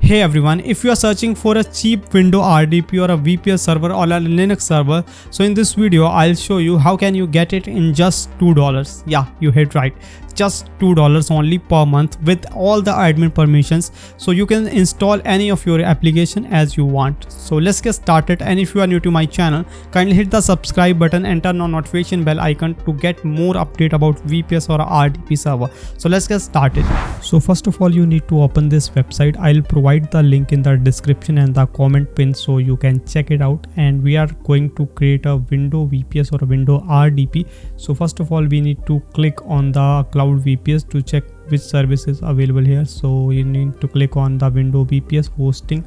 Hey everyone, if you are searching for a cheap Window RDP or a VPS server or a Linux server, so in this video I'll show you how can you get it in just $2. Yeah, you hit right, just $2 only per month with all the admin permissions, so you can install any of your application as you want. So let's get started, and if you are new to my channel, kindly hit the subscribe button and turn on notification bell icon to get more update about VPS or RDP server. So let's get started. So first of all, you need to open this website. I'll provide the link in the description and the comment pin so you can check it out. And we are going to create a Window VPS or a Window RDP. So first of all, we need to click on the Cloud VPS to check which service is available here. So you need to click on the Window VPS hosting.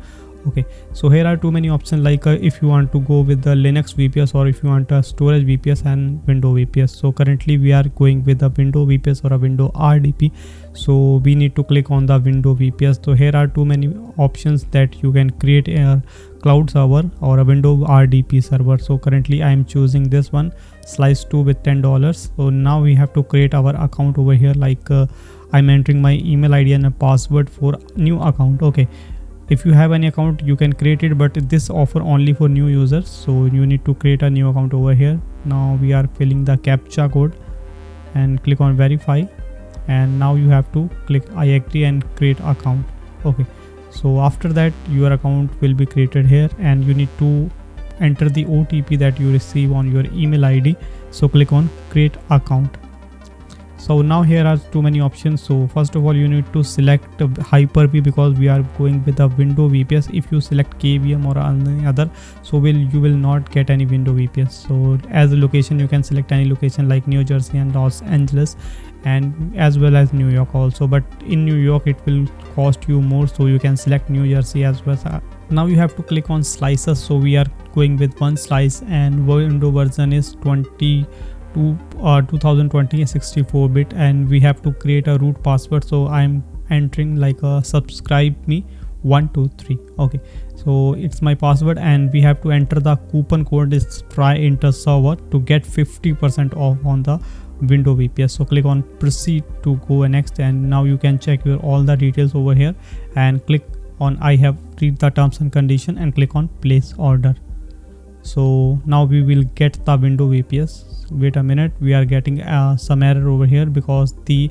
Okay, so here are too many options, like if you want to go with the Linux VPS or if you want a storage VPS and Window VPS. So currently we are going with the Window VPS or a Window RDP, so we need to click on the Window VPS. So here are too many options that you can create a cloud server or a Window RDP server. So currently I am choosing this one, slice 2 with $10. So now we have to create our account over here, like I'm entering my email ID and a password for new account. Okay, if you have any account you can create it, but this offer only for new users, so you need to create a new account over here. Now we are filling the captcha code and click on verify, and now you have to click I agree and create account. Okay, so after that your account will be created here, and you need to enter the OTP that you receive on your email ID. So click on create account. So now here are too many options. So first of all, you need to select Hyper-V because we are going with a Window VPS. If you select KVM or any other, so you will not get any Window VPS. So as a location, you can select any location like New Jersey and Los Angeles, and as well as New York also. But in New York it will cost you more, so you can select New Jersey as well. Now you have to click on slices. So we are going with one slice, and window version is 2020 64-bit, and we have to create a root password. So I'm entering like a subscribe me 123. Okay, so it's my password, and we have to enter the coupon code is try enter server to get 50% off on the Window VPS. So click on proceed to go next, and now you can check your all the details over here and click on I have read the terms and condition and click on place order. So now we will get the Window VPS. Wait a minute, we are getting some error over here because the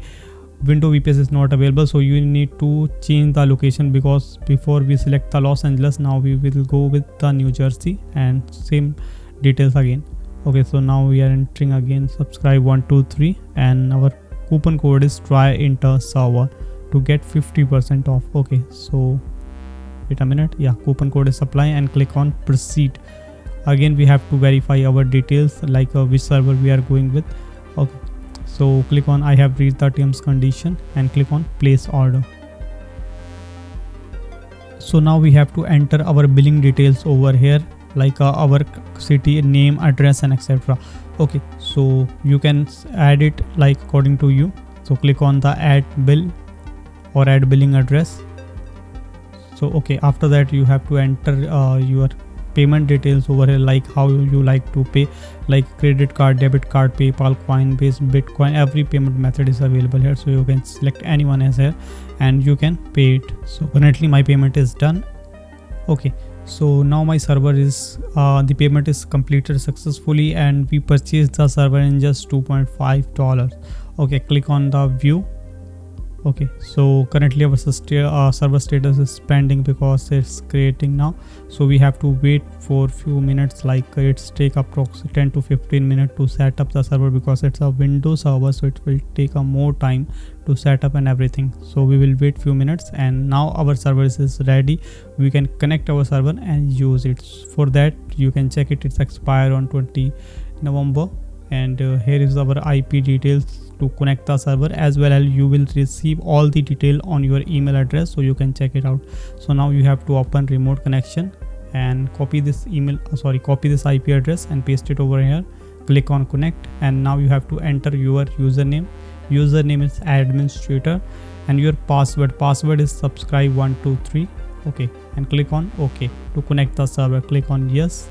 Window VPS is not available. So you need to change the location, because before we select the Los Angeles, now we will go with the New Jersey and same details again. Okay, so now we are entering again subscribe 123, and our coupon code is try enter server to get 50% off. Okay, so wait a minute, yeah, coupon code is apply and click on proceed. Again we have to verify our details, like which server we are going with. Okay, so click on I have read the terms condition and click on place order. So now we have to enter our billing details over here, like our city name, address and etc. Okay, so you can add it like according to you. So click on the add bill or add billing address. So okay, after that you have to enter your payment details over here, like how you like to pay, like credit card, debit card, PayPal, Coinbase, Bitcoin. Every payment method is available here, so you can select anyone as here and you can pay it. So currently my payment is done. Okay, so now my server is the payment is completed successfully, and we purchased the server in just $2.5. Okay, click on the view. Okay, so currently our server status is pending because it's creating now, so we have to wait for few minutes, like it's take approximately 10 to 15 minutes to set up the server, because it's a Windows server, so it will take more time to set up and everything. So we will wait few minutes, and now our server is ready. We can connect our server and use it. For that you can check it, it's expired on 20 November, and here is our IP details to connect the server, as well as you will receive all the detail on your email address, so you can check it out. So now you have to open remote connection and copy this copy this IP address and paste it over here. Click on connect, and now you have to enter your username. Username is administrator, and your password is subscribe 123. Okay, and click on OK to connect the server. Click on yes.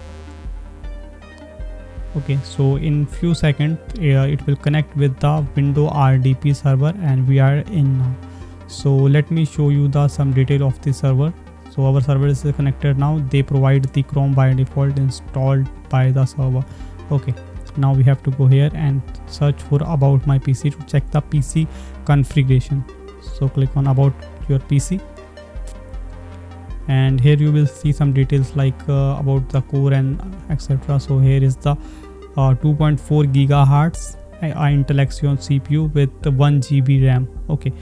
Okay, so in few seconds it will connect with the Window RDP server, and we are in now. So let me show you the some detail of the server. So our server is connected now. They provide the Chrome by default installed by the server. Okay, now we have to go here and search for about my PC to check the PC configuration. So click on about your PC, and here you will see some details like about the core and etc. So here is the 2.4 gigahertz Intel Xeon CPU with 1 GB RAM. Okay,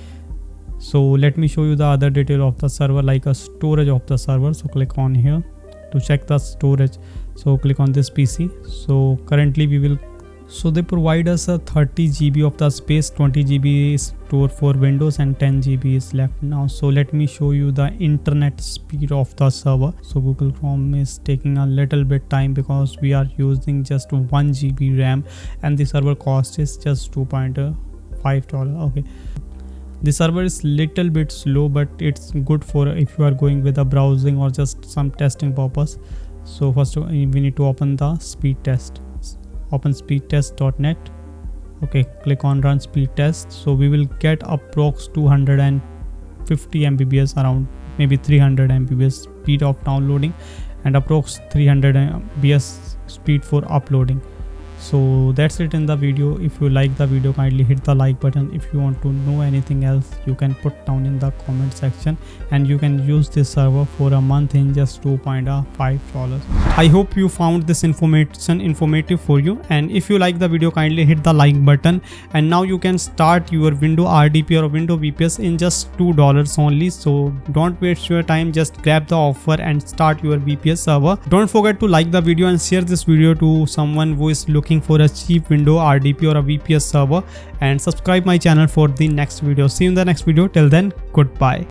so let me show you the other detail of the server, like a storage of the server. So click on here to check the storage. So click on this PC. So currently they provide us a 30 GB of the space, 20 GB is stored for Windows and 10 GB is left now. So let me show you the internet speed of the server. So Google Chrome is taking a little bit time because we are using just 1 GB RAM and the server cost is just $2.5. Okay, the server is little bit slow, but it's good for if you are going with a browsing or just some testing purpose. So first we need to open the speed test. Open speedtest.net. Okay, click on run speed test. So we will get approx 250 Mbps, around maybe 300 Mbps speed of downloading and approx 300 Mbps speed for uploading. So that's it in the video. If you like the video, kindly hit the like button. If you want to know anything else, you can put down in the comment section, and you can use this server for a month in just $2.5. I hope you found this information informative for you, and if you like the video, kindly hit the like button. And now you can start your Window RDP or Window VPS in just $2 only. So don't waste your time, just grab the offer and start your VPS server. Don't forget to like the video and share this video to someone who is looking for a cheap Window RDP or a VPS server, and subscribe my channel for the next video. See you in the next video. Till then, goodbye.